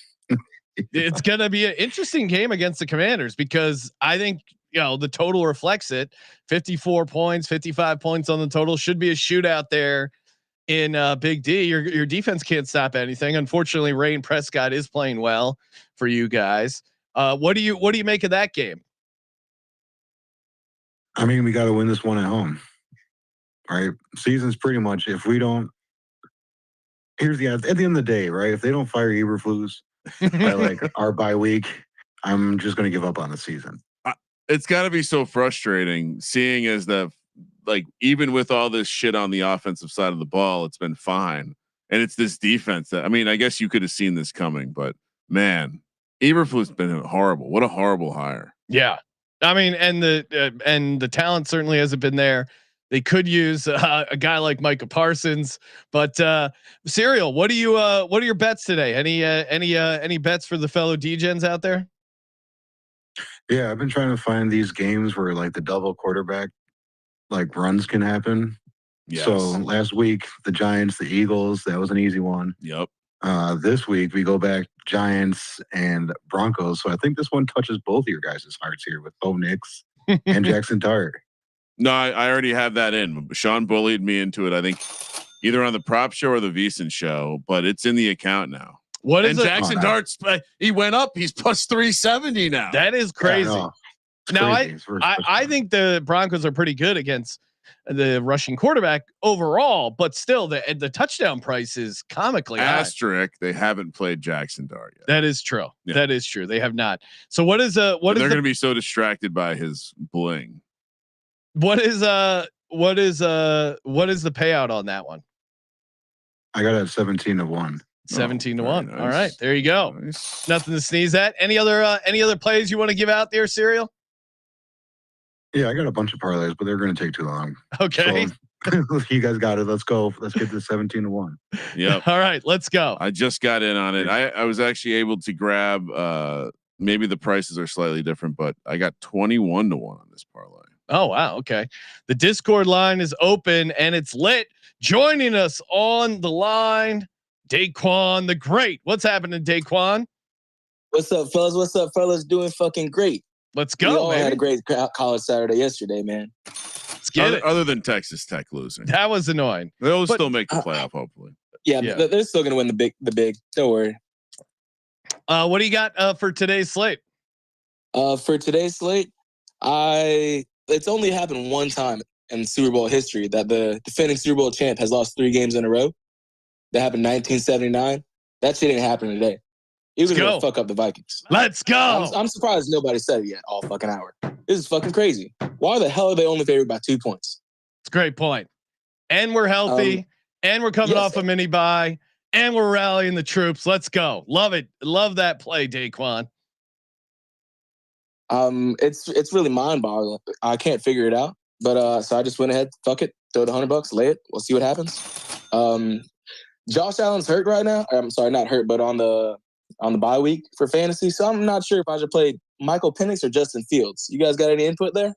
Speaker 3: It's going to be an interesting game against the Commanders because I think, the total reflects it. 54 points, 55 points on the total. Should be a shootout there in Big D. Your defense can't stop anything. Unfortunately, Rain Prescott is playing well for you guys. What do you make of that game?
Speaker 9: I mean, we got to win this one at home. All right. Season's pretty much, if we don't here's the odds. At the end of the day, right? If they don't fire Eberflus by like our bye week, I'm just going to give up on the season.
Speaker 4: It's got to be so frustrating seeing as like even with all this shit on the offensive side of the ball, it's been fine. And it's this defense that, I mean, I guess you could have seen this coming, but man, Eberflus been horrible. What a horrible hire.
Speaker 3: Yeah. I mean, and the talent certainly hasn't been there. They could use a guy like Micah Parsons, but Serial, what are your bets today? Any bets for the fellow DGens out there?
Speaker 9: Yeah, I've been trying to find these games where like the double quarterback like runs can happen.
Speaker 4: Yes.
Speaker 9: So last week, the Giants, the Eagles, that was an easy one.
Speaker 4: Yep.
Speaker 9: This week we go back Giants and Broncos. So I think this one touches both of your guys' hearts here with Bo Nix and Jackson Dart.
Speaker 4: No, I already have that in. Sean bullied me into it. I think either on the prop show or the VSiN show, but it's in the account now.
Speaker 3: What is
Speaker 4: Jackson Dart's? He went up. He's plus 370 now.
Speaker 3: That is crazy.
Speaker 9: Yeah,
Speaker 3: Now
Speaker 9: crazy.
Speaker 3: I think the Broncos are pretty good against the rushing quarterback overall, but still the touchdown price is comically
Speaker 4: asterisk. They haven't played Jackson Dart yet.
Speaker 3: That is true.
Speaker 4: Yeah.
Speaker 3: That is true. They have not. So what is they're
Speaker 4: going to be so distracted by his bling.
Speaker 3: What is the payout on that one?
Speaker 9: I got it 17-1.
Speaker 3: 17-1.
Speaker 4: Nice.
Speaker 3: All right, there you go.
Speaker 4: Nice.
Speaker 3: Nothing to sneeze at. Any other plays you want to give out there, Serial?
Speaker 9: Yeah, I got a bunch of parlays, but they're going to take too long.
Speaker 3: Okay.
Speaker 9: So, you guys got it. Let's go. Let's get to 17-1.
Speaker 4: Yep.
Speaker 3: All right, let's go.
Speaker 4: I just got in on it. I was actually able to grab. Maybe the prices are slightly different, but I got 21-1 on this parlay.
Speaker 3: Oh, wow. Okay. The Discord line is open and it's lit. Joining us on the line, Daquan the Great. What's happening, Daquan?
Speaker 10: What's up, fellas? What's up, fellas? Doing fucking great.
Speaker 3: Let's
Speaker 10: We
Speaker 3: go,
Speaker 10: all
Speaker 3: man.
Speaker 10: had a great college Saturday yesterday, man.
Speaker 3: Let's get it.
Speaker 4: Other than Texas Tech losing,
Speaker 3: That was annoying.
Speaker 4: they'll still make the playoff, hopefully.
Speaker 10: Yeah,
Speaker 3: Yeah.
Speaker 10: but they're still gonna win the big. Don't worry.
Speaker 3: What do you got for today's slate?
Speaker 10: For today's slate, it's only happened one time in Super Bowl history that the defending Super Bowl champ has lost 3 games in a row. That happened in 1979. That shit ain't happening today. He was gonna fuck up the Vikings.
Speaker 3: Let's go.
Speaker 10: I'm surprised nobody said it yet all fucking hour. This is fucking crazy. Why the hell are they only favored by 2 points?
Speaker 3: It's a great point. And we're healthy, and we're coming off a mini bye, and we're rallying the troops. Let's go. Love it. Love that play, Daquan.
Speaker 10: It's really mind-boggling. I can't figure it out. But so I just went ahead, fuck it, throw the $100, lay it. We'll see what happens. Josh Allen's hurt right now. I'm sorry, not hurt, but on the bye week for fantasy. So I'm not sure if I should play Michael Penix or Justin Fields. You guys got any input there?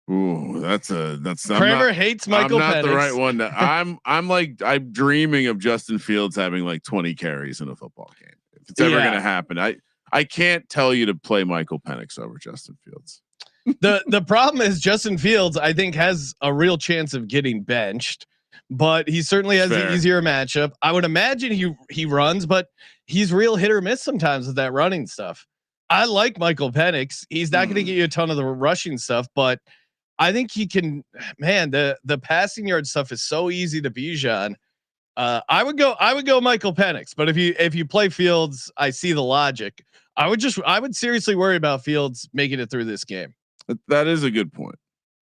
Speaker 4: Ooh, that's
Speaker 3: Kramer hates Michael Penix.
Speaker 4: I'm not the right one. I'm dreaming of Justin Fields having like 20 carries in a football game. If it's ever going to happen, I can't tell you to play Michael Penix over Justin Fields.
Speaker 3: The problem is Justin Fields, I think, has a real chance of getting benched, but he certainly has an easier matchup. I would imagine he runs, but he's real hit or miss sometimes with that running stuff. I like Michael Penix. He's not going to get you a ton of the rushing stuff, but I think he can. Man, the passing yard stuff is so easy to Bijan. I would go Michael Penix, but if you play Fields, I see the logic. I would seriously worry about Fields making it through this game.
Speaker 4: That is a good point.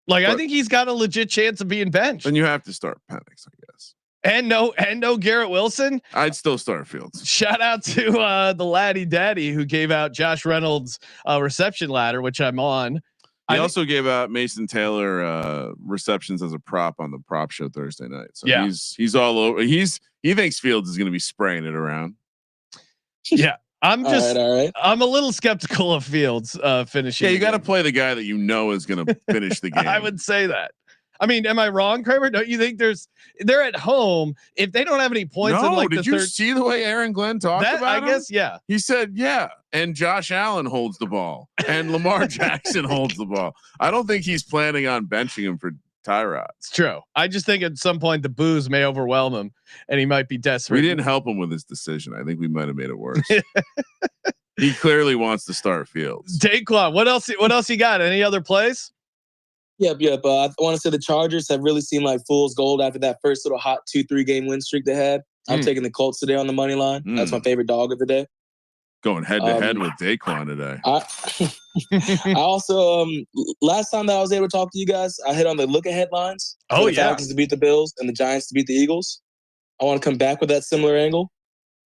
Speaker 3: Like, I think he's got a legit chance of being benched.
Speaker 4: Then you have to start Penix, I guess.
Speaker 3: And no Garrett Wilson.
Speaker 4: I'd still start Fields.
Speaker 3: Shout out to the laddie daddy who gave out Josh Reynolds reception ladder, which I'm on.
Speaker 4: He also gave out Mason Taylor receptions as a prop on the prop show Thursday night. So he's all over. He thinks Fields is going to be spraying it around.
Speaker 3: Yeah. I'm just,
Speaker 10: all right.
Speaker 3: I'm a little skeptical of Fields finishing.
Speaker 4: Yeah, you got to play the guy that you know is going to finish the game.
Speaker 3: I would say that. I mean, am I wrong, Kramer? Don't you think they're at home? If they don't have any points, in like
Speaker 4: did you see the way Aaron Glenn talked about him?
Speaker 3: I guess, yeah.
Speaker 4: He said, yeah, and Josh Allen holds the ball, and Lamar Jackson holds the ball. I don't think he's planning on benching him for Tyrod.
Speaker 3: It's true. I just think at some point the booze may overwhelm him, and he might be desperate.
Speaker 4: We didn't help him with his decision. I think we might have made it worse. He clearly wants to start Fields.
Speaker 3: Daquan, what else you got? Any other plays?
Speaker 10: Yep. I want to say the Chargers have really seemed like fool's gold after that first little hot 2-3 game win streak they had. I'm taking the Colts today on the money line. That's my favorite dog of the day.
Speaker 4: Going head to head with Daquan today.
Speaker 10: I also last time that I was able to talk to you guys, I hit on the look ahead lines.
Speaker 3: Oh,
Speaker 10: the Falcons to beat the Bills and the Giants to beat the Eagles. I want to come back with that similar angle.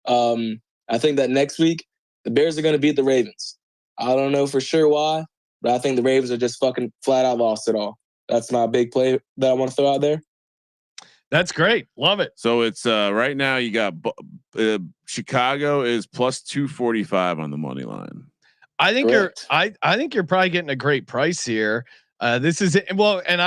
Speaker 10: I think that next week the Bears are going to beat the Ravens. I don't know for sure why, but I think the Ravens are just fucking flat out lost it all. That's my big play that I want to throw out there.
Speaker 3: That's great. Love it.
Speaker 4: So it's right now you got Chicago is plus 245 on the money line.
Speaker 3: I think
Speaker 10: Correct.
Speaker 3: I think you're probably getting a great price here. This is well, and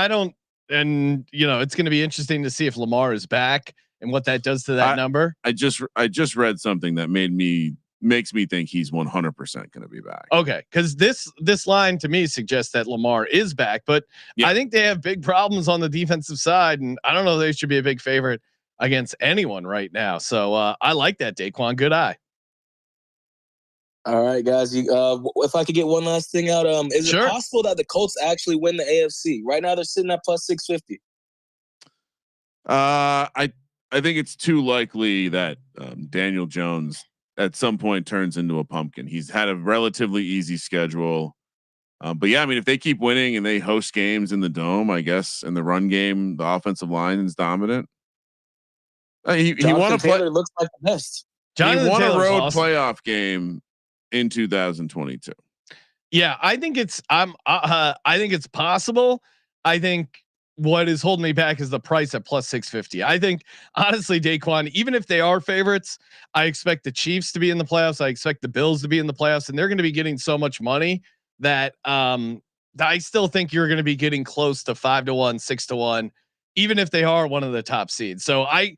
Speaker 3: it's going to be interesting to see if Lamar is back and what that does to that number.
Speaker 4: I just read something that makes me think he's 100% going to be back.
Speaker 3: Okay, because this line to me suggests that Lamar is back, but I think they have big problems on the defensive side, and I don't know if they should be a big favorite against anyone right now. So I like that, Daquan. Good eye.
Speaker 10: All right, guys. If I could get one last thing out, is it possible that the Colts actually win the AFC? Right now, they're sitting at plus 650.
Speaker 4: I think it's too likely that Daniel Jones at some point turns into a pumpkin. He's had a relatively easy schedule. But yeah, I mean, if they keep winning and they host games in the Dome, I guess in the run game, the offensive line is dominant. He won a
Speaker 10: Taylor looks like the best.
Speaker 4: He won a road playoff game in 2022.
Speaker 3: Yeah, I think it's I think it's possible. I think what is holding me back is the price at plus 650. I think honestly, Daquan, even if they are favorites, I expect the Chiefs to be in the playoffs. I expect the Bills to be in the playoffs, and they're going to be getting so much money that I still think you're going to be getting close to 5-1, 6-1, even if they are one of the top seeds. So I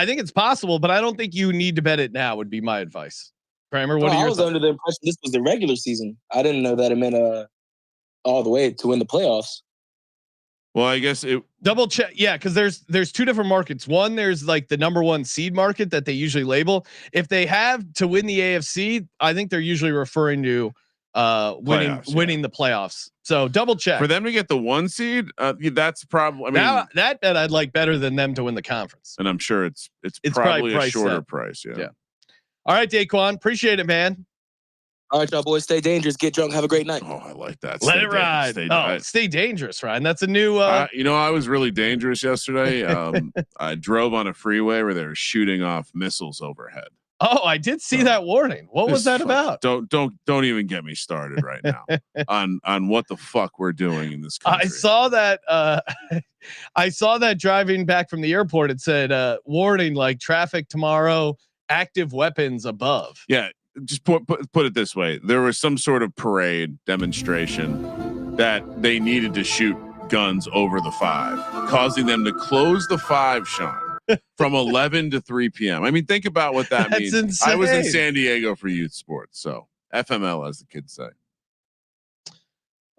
Speaker 3: think it's possible, but I don't think you need to bet it now. Would be my advice. Kramer, what are your
Speaker 10: I was under the impression this was the regular season. I didn't know that it meant all the way to win the playoffs.
Speaker 4: Well, I guess it
Speaker 3: double check. Yeah. Cause there's two different markets. One, there's like the number one seed market that they usually label. If they have to win the AFC, I think they're usually referring to winning the playoffs. So double check
Speaker 4: for them to get the 1 seed. That's probably, I mean,
Speaker 3: now that I'd like better than them to win the conference.
Speaker 4: And I'm sure it's probably a shorter price. Yeah.
Speaker 3: All right, Daquan, appreciate it, man.
Speaker 10: All right, y'all boys, stay dangerous, get drunk, have a great night.
Speaker 4: Oh, I like that.
Speaker 3: Let it ride. Stay dangerous, Ryan. That's a new.
Speaker 4: I was really dangerous yesterday. I drove on a freeway where they were shooting off missiles overhead.
Speaker 3: Oh, I did see that warning. What was that about?
Speaker 4: Don't even get me started right now on what the fuck we're doing in this country.
Speaker 3: I saw that. I saw that driving back from the airport. It said warning, like traffic tomorrow, active weapons above.
Speaker 4: Yeah. Just put it this way. There was some sort of parade demonstration that they needed to shoot guns over the 5, causing them to close the 5, Sean, from 11 to 3 p.m. I mean, think about what that means.
Speaker 3: Insane.
Speaker 4: I was in San Diego for youth sports. So FML, as the kids say.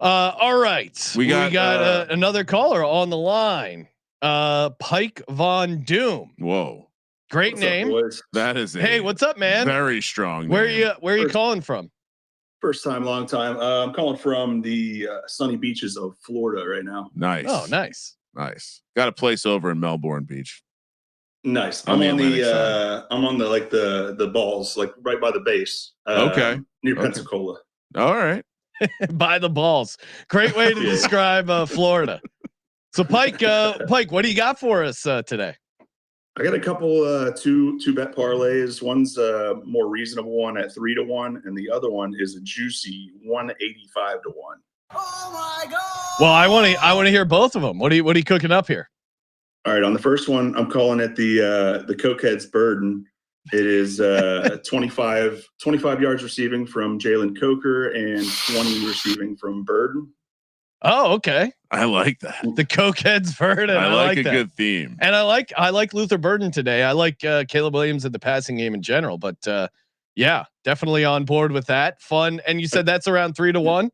Speaker 3: All right. We got another caller on the line. Pike Von Doom.
Speaker 4: Whoa.
Speaker 3: Great name.
Speaker 4: That is
Speaker 3: hey, what's up, man?
Speaker 4: Very strong.
Speaker 3: Where are you calling from?
Speaker 11: First time, long time. I'm calling from the sunny beaches of Florida right now.
Speaker 4: Nice.
Speaker 3: Oh, nice.
Speaker 4: Got a place over in Melbourne Beach.
Speaker 11: Nice. I'm on the balls, like right by the base. Near Pensacola.
Speaker 4: All right.
Speaker 3: By the balls. Great way to describe Florida. So Pike, what do you got for us today?
Speaker 11: I got a couple two bet parlays. One's a more reasonable one at 3-1, and the other one is a juicy 185-1.
Speaker 6: Oh my god!
Speaker 3: Well, I want to hear both of them. What are you cooking up here?
Speaker 11: All right, on the first one, I'm calling it the Cokehead's Burden. It is 25 yards receiving from Jalen Coker and 20 receiving from Burden.
Speaker 3: Oh, okay.
Speaker 4: I like that.
Speaker 3: The Cokehead's Burden.
Speaker 4: I like a
Speaker 3: that.
Speaker 4: good theme.
Speaker 3: And I like Luther Burden today. I like Caleb Williams in the passing game in general, but yeah, definitely on board with that. Fun. And you said that's around 3-1.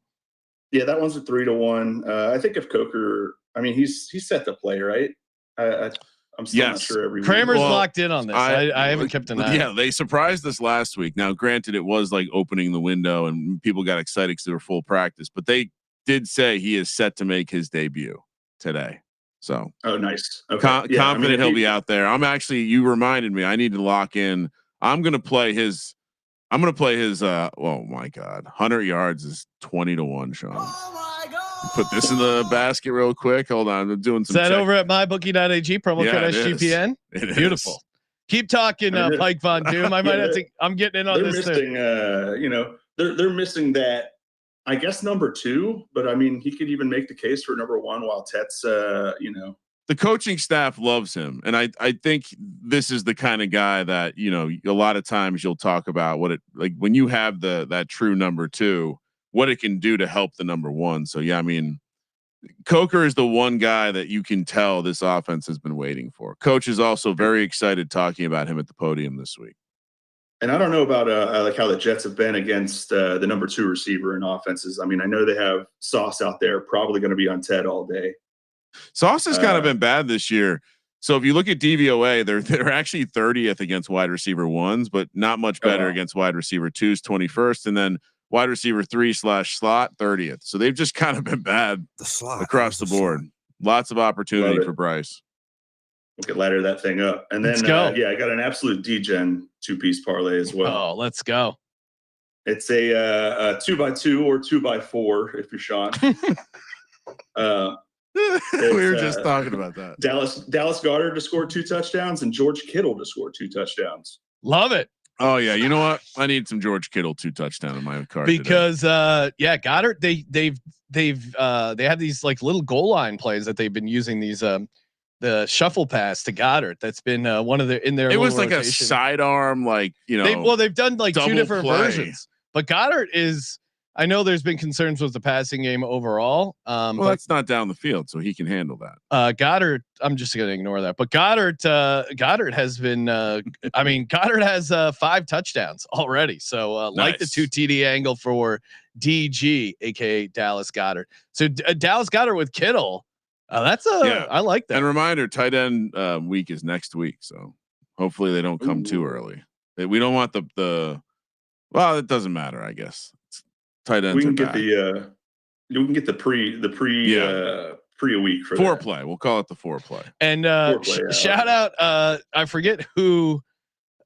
Speaker 11: Yeah, that one's a 3-1. I think if Coker, I mean, he's set to play, right? I'm still not sure every
Speaker 3: Kramer's locked in on this. I haven't kept an eye.
Speaker 4: Yeah, they surprised us last week. Now, granted, it was like opening the window and people got excited because they were full practice, but they did say he is set to make his debut today. So,
Speaker 11: nice. Okay.
Speaker 4: Confident he'll be out there. You reminded me, I need to lock in. I'm going to play his, oh my God, 100 yards is 20-1, Sean.
Speaker 6: Oh my God.
Speaker 4: Put this in the basket real quick. Hold on. I'm doing some
Speaker 3: Set over at mybookie.ag, promo code SGPN. Beautiful. Keep talking, Pike Von Doom. I might have to. I'm getting in on this
Speaker 11: missing,
Speaker 3: too.
Speaker 11: They're missing that. I guess number 2, but I mean, he could even make the case for number 1 while Tet's,
Speaker 4: The coaching staff loves him, and I think this is the kind of guy that a lot of times you'll talk about what it like when you have that true number 2, what it can do to help the number 1. So yeah, I mean, Coker is the one guy that you can tell this offense has been waiting for. Coach is also very excited talking about him at the podium this week.
Speaker 11: And I don't know about like how the Jets have been against the number 2 receiver in offenses. I mean, I know they have Sauce out there, probably going to be on Ted all day.
Speaker 4: Sauce has kind of been bad this year. So if you look at DVOA, they're actually 30th against wide receiver 1s, but not much better against wide receiver 2s, 21st, and then wide receiver 3/slot 30th. So they've just kind of been bad across the board. Lots of opportunity for Bryce.
Speaker 11: We could ladder that thing up. And then, I got an absolute degen 2-piece parlay as well.
Speaker 3: Oh, let's go.
Speaker 11: It's a 2x2 or 2x4 if you're Sean.
Speaker 4: We were just talking about that.
Speaker 11: Dallas Goedert to score 2 touchdowns and George Kittle to score 2 touchdowns.
Speaker 3: Love it.
Speaker 4: Oh yeah, you know what? I need some George Kittle 2 touchdown in my card
Speaker 3: because Goddard they have these like little goal line plays that they've been using these the shuffle pass to Goddard. That's been one of in their.
Speaker 4: It was like
Speaker 3: rotation.
Speaker 4: a sidearm, like
Speaker 3: they've done like 2 different
Speaker 4: play.
Speaker 3: versions, but Goddard is. I know there's been concerns with the passing game overall. But
Speaker 4: that's not down the field, so he can handle that.
Speaker 3: Goddard, I'm just going to ignore that. But Goddard has been. Goddard has 5 touchdowns already. So
Speaker 4: nice.
Speaker 3: Like the 2 TD angle for DG, aka Dallas Goedert. So Dallas Goedert with Kittle. I like that.
Speaker 4: And reminder, tight end week is next week, so hopefully they don't come too early. We don't want the. Well, it doesn't matter, I guess. Tight ends.
Speaker 11: We can get the pre a week for
Speaker 4: foreplay. We'll call it the foreplay.
Speaker 3: And shout out. I forget who.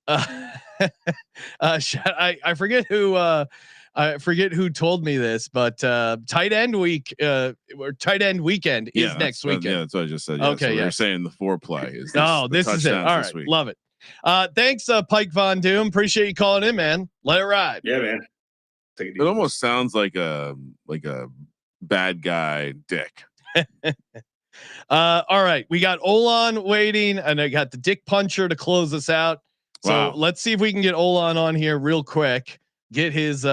Speaker 3: I forget who told me this, but tight end week or tight end weekend is next weekend.
Speaker 4: Yeah, that's what I just said. Yeah.
Speaker 3: Okay,
Speaker 4: so you're saying the foreplay is.
Speaker 3: This is it. All right, love it. Thanks, Pike Von Doom. Appreciate you calling in, man. Let it ride.
Speaker 11: Yeah, man.
Speaker 4: It almost sounds like a bad guy dick.
Speaker 3: All right, we got Olan waiting, and I got the dick puncher to close us out. So let's see if we can get Olan on here real quick. Get his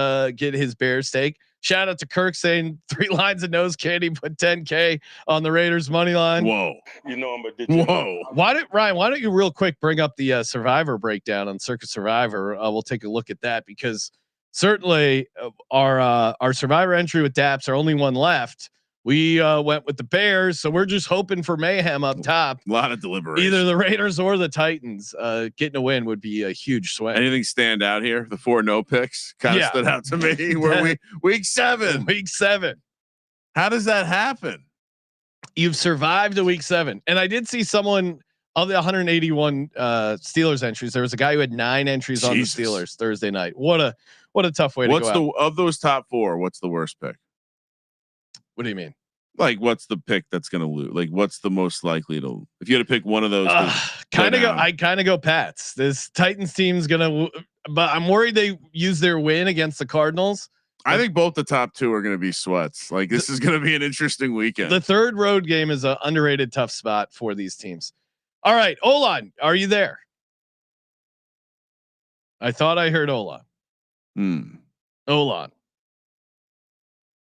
Speaker 3: bear steak. Shout out to Kirk saying 3 lines of nose candy, put 10K on the Raiders money line.
Speaker 4: Whoa.
Speaker 3: Whoa. Why don't you real quick bring up the Survivor breakdown on Circus Survivor? We'll take a look at that because certainly our Survivor entry with Daps, our only one left. We went with the Bears, so we're just hoping for mayhem up top.
Speaker 4: A lot of deliberation.
Speaker 3: Either the Raiders or the Titans. Getting a win would be a huge swing.
Speaker 4: Anything stand out here? The 4 no picks kind of stood out to me. Where week 7.
Speaker 3: Week 7.
Speaker 4: How does that happen?
Speaker 3: You've survived a week 7, and I did see someone of the 181 Steelers entries. There was a guy who had 9 entries on the Steelers Thursday night. What a tough way to go.
Speaker 4: Of those top 4? What's the worst pick?
Speaker 3: What do you mean?
Speaker 4: Like, what's the pick that's going to lose? Like, what's the most likely to? If you had to pick one of those,
Speaker 3: I kind of go Pats. This Titans team's gonna, but I'm worried they use their win against the Cardinals.
Speaker 4: I think both the top 2 are going to be sweats. Like, this is going to be an interesting weekend.
Speaker 3: The 3rd road game is an underrated tough spot for these teams. All right, Olan, are you there? I thought I heard Olan. Olan.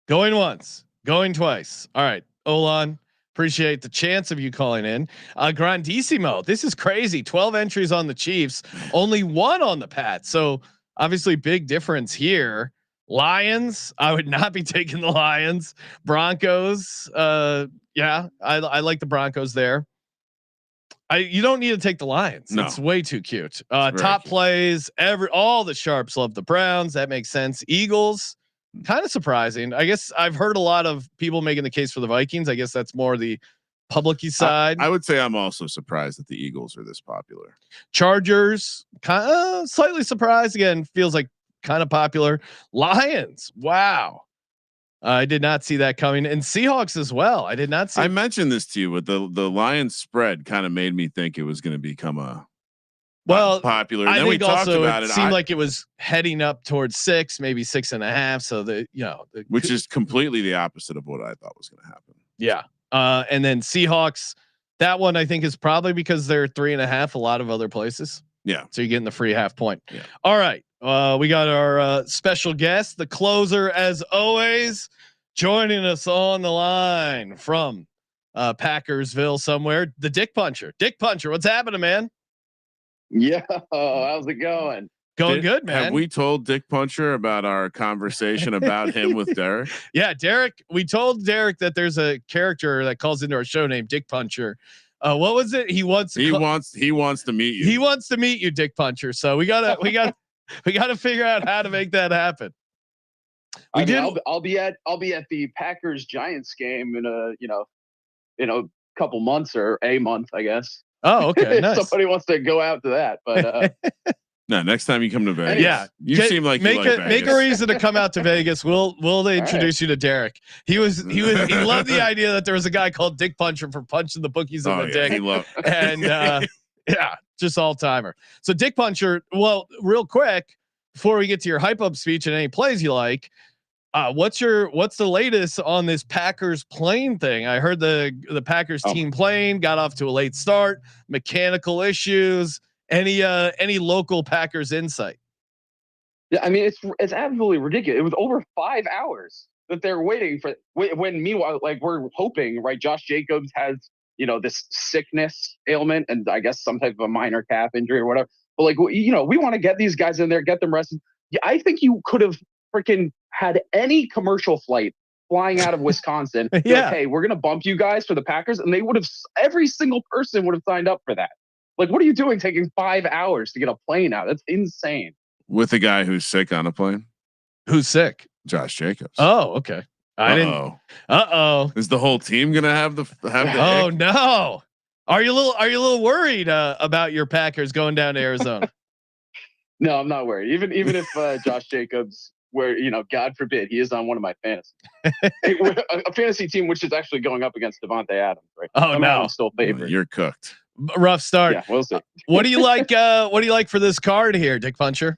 Speaker 3: Going once. Going twice. All right, Olan. Appreciate the chance of you calling in. Grandissimo. This is crazy. 12 entries on the Chiefs, only 1 on the Pats. So obviously big difference here. Lions. I would not be taking the Lions. Broncos. I like the Broncos there. You don't need to take the Lions. No. It's way too cute. Top cute. Plays. All the sharps love the Browns. That makes sense. Eagles. Kind of surprising. I guess I've heard a lot of people making the case for the Vikings. I guess that's more the public side.
Speaker 4: I would say I'm also surprised that the Eagles are this popular.
Speaker 3: Chargers, slightly surprised. Again, feels like kind of popular. Lions, wow. I did not see that coming, and Seahawks as well. I did not see.
Speaker 4: I mentioned this to you, but the Lions spread kind of made me think it was going to become a popular. And
Speaker 3: I
Speaker 4: then
Speaker 3: think
Speaker 4: we talked
Speaker 3: also
Speaker 4: about
Speaker 3: it seemed like it was heading up towards 6, maybe 6.5. So which
Speaker 4: is completely the opposite of what I thought was going to happen.
Speaker 3: Yeah. And then Seahawks, that one I think is probably because they're 3.5. A lot of other places.
Speaker 4: Yeah.
Speaker 3: So you're getting the free half point.
Speaker 4: Yeah.
Speaker 3: All right. We got our special guest, the closer, as always, joining us on the line from Packersville somewhere. The Dick Puncher. Dick Puncher, what's happening, man?
Speaker 12: Yeah, how's it going?
Speaker 3: Going good, man.
Speaker 4: Have we told Dick Puncher about our conversation about him with Derek?
Speaker 3: Yeah, Derek. We told Derek that there's a character that calls into our show named Dick Puncher. What was it? He wants to meet you. He wants to meet you, Dick Puncher. So we gotta figure out how to make that happen.
Speaker 12: I'll be at the Packers Giants game in a couple months, or a month, I guess.
Speaker 3: Oh, okay. Nice.
Speaker 12: Somebody wants to go out to that, but
Speaker 4: no. Next time you come to Vegas,
Speaker 3: yeah,
Speaker 4: you seem like
Speaker 3: make a reason to come out to Vegas. We'll introduce you to Derek. He loved the idea that there was a guy called Dick Puncher for punching the bookies in the dick.
Speaker 4: He loved
Speaker 3: and yeah, just all timer. So Dick Puncher. Well, real quick before we get to your hype up speech and any plays you like. What's the latest on this Packers plane thing? I heard the Packers team plane got off to a late start, mechanical issues. Any local Packers insight?
Speaker 12: Yeah, I mean it's absolutely ridiculous. It was over 5 hours that they're waiting for. When meanwhile, like, we're hoping, right? Josh Jacobs has this sickness ailment, and I guess some type of a minor calf injury or whatever. But like we want to get these guys in there, get them rested. Yeah, I think you could have freaking had any commercial flight flying out of Wisconsin.
Speaker 3: Yeah.
Speaker 12: Like, hey, we're gonna bump you guys for the Packers, and they would have. Every single person would have signed up for that. Like, what are you doing taking 5 hours to get a plane out? That's insane.
Speaker 4: With a guy who's sick on a plane.
Speaker 3: Who's sick?
Speaker 4: Josh Jacobs.
Speaker 3: Oh, okay. I didn't.
Speaker 4: Is the whole team gonna have the?
Speaker 3: Oh no. Are you a little worried about your Packers going down to Arizona?
Speaker 12: No, I'm not worried. Even if Josh Jacobs, where God forbid, he is on one of my fantasy, a fantasy team which is actually going up against Devontae Adams. Right?
Speaker 3: Oh no,
Speaker 12: I'm still favorite.
Speaker 4: You're cooked.
Speaker 3: Rough start.
Speaker 12: Yeah, we'll see.
Speaker 3: What do you like? What do you like for this card here, Dick Puncher?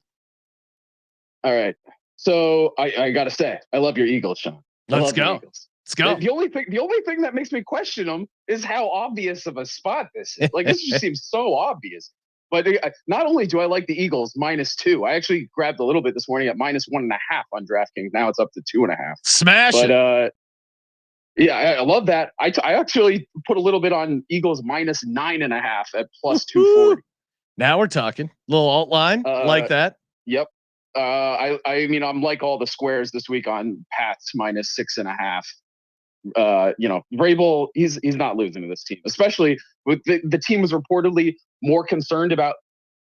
Speaker 12: All right. So I gotta say, I love your Eagles, Sean.
Speaker 3: Let's go. Let's go.
Speaker 12: The only thing that makes me question them is how obvious of a spot this is. Like, this just seems so obvious. But not only do I like the Eagles -2, I actually grabbed a little bit this morning at -1.5 on DraftKings. Now it's up to 2.5.
Speaker 3: Smash it.
Speaker 12: Yeah, I love that. I actually put a little bit on Eagles -9.5 at +240.
Speaker 3: Now we're talking. Little alt line like that.
Speaker 12: Yep. I mean, I'm like all the squares this week on Pats -6.5. Vrabel, he's not losing to this team, especially with the team was reportedly more concerned about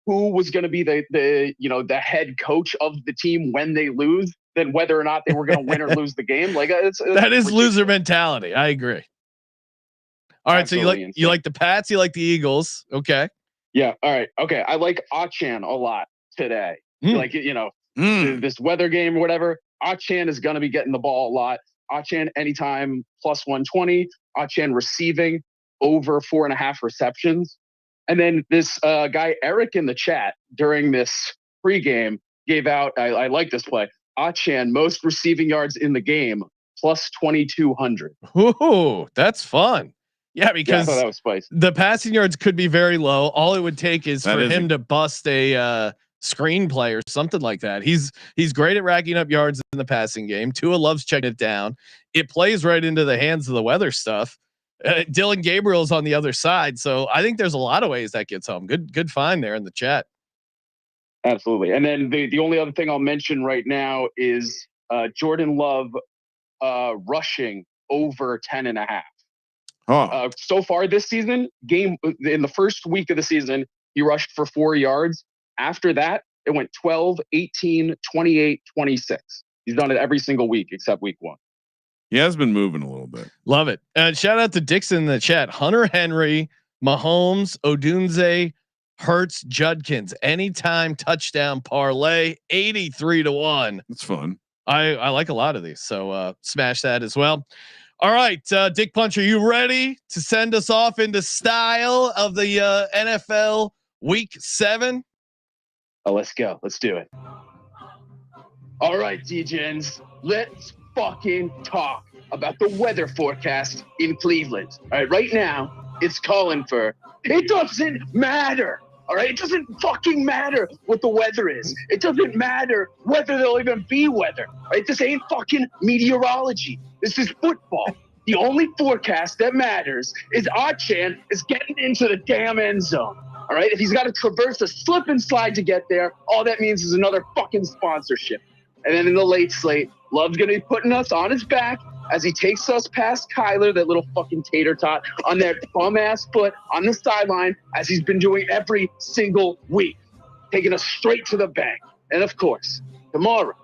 Speaker 12: who was going to be the head coach of the team when they lose than whether or not they were going to win or lose the game. Like, it's
Speaker 3: that is ridiculous. Loser mentality. I agree. All right. Absolutely, so you like the Pats, you like the Eagles. Okay.
Speaker 12: Yeah. All right. Okay. I like Achan a lot today. Like, this weather game or whatever. Achan is going to be getting the ball a lot. Achan anytime +120. Achan receiving over 4.5 receptions. And then this guy Eric in the chat during this pregame gave out. I like this play. Achan most receiving yards in the game +2,200.
Speaker 3: Ooh, that's fun. Yeah, because
Speaker 12: I thought that was spicy.
Speaker 3: The passing yards could be very low. All it would take is for him to bust a screenplay or something like that. He's great at racking up yards in the passing game. Tua loves checking it down. It plays right into the hands of the weather stuff. Dylan Gabriel's on the other side, so I think there's a lot of ways that gets home. Good find there in the chat.
Speaker 12: Absolutely. And then the only other thing I'll mention right now is Jordan Love rushing over 10.5. So far this season, in the first week of the season, he rushed for 4 yards. After that, it went 12, 18, 28, 26. He's done it every single week except week 1.
Speaker 4: He has been moving a little bit.
Speaker 3: Love it. And shout out to Dixon in the chat. Hunter Henry, Mahomes, Odunze, Hurts, Judkins. Anytime touchdown parlay, 83-1.
Speaker 4: It's fun.
Speaker 3: I like a lot of these, so smash that as well. All right, Dick Puncher, you ready to send us off into style of the NFL Week 7?
Speaker 12: Oh, let's go. Let's do it. All right, D-Gens, let's fucking talk about the weather forecast in Cleveland. All right, right now it's calling for, it doesn't matter. All right, it doesn't fucking matter what the weather is. It doesn't matter whether there'll even be weather. All right, this ain't fucking meteorology. This is football. The only forecast that matters is Achan is getting into the damn end zone. All right, if he's got to traverse a slip and slide to get there, all that means is another fucking sponsorship. And then in the late slate, Love's going to be putting us on his back as he takes us past Kyler, that little fucking tater tot, on that bum ass foot on the sideline, as he's been doing every single week, taking us straight to the bank. And of course, tomorrow,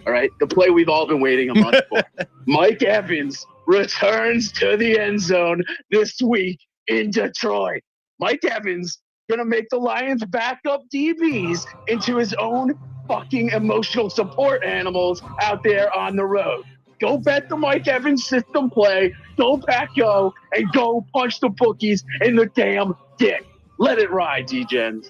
Speaker 12: all right, the play we've all been waiting a month for. Mike Evans returns to the end zone this week in Detroit. Mike Evans going to make the Lions backup DBs into his own fucking emotional support animals out there on the road. Go bet the Mike Evans system play. Go back, go, and go punch the bookies in the damn dick. Let it ride, D-Gens.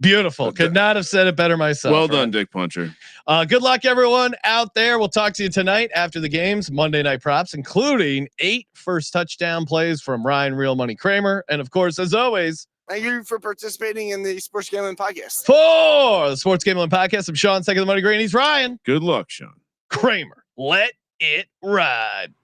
Speaker 3: Beautiful. Could not have said it better myself.
Speaker 4: Well done, Dick Puncher.
Speaker 3: Good luck, everyone out there. We'll talk to you tonight after the games, Monday Night Props, including 8 first touchdown plays from Ryan Real Money Kramer. And of course, as always,
Speaker 6: Thank you for participating in the Sports Gambling Podcast.
Speaker 3: for the Sports Gambling Podcast, I'm Sean, second the Money Green. He's Ryan.
Speaker 4: Good luck, Sean.
Speaker 3: Kramer. Let it ride.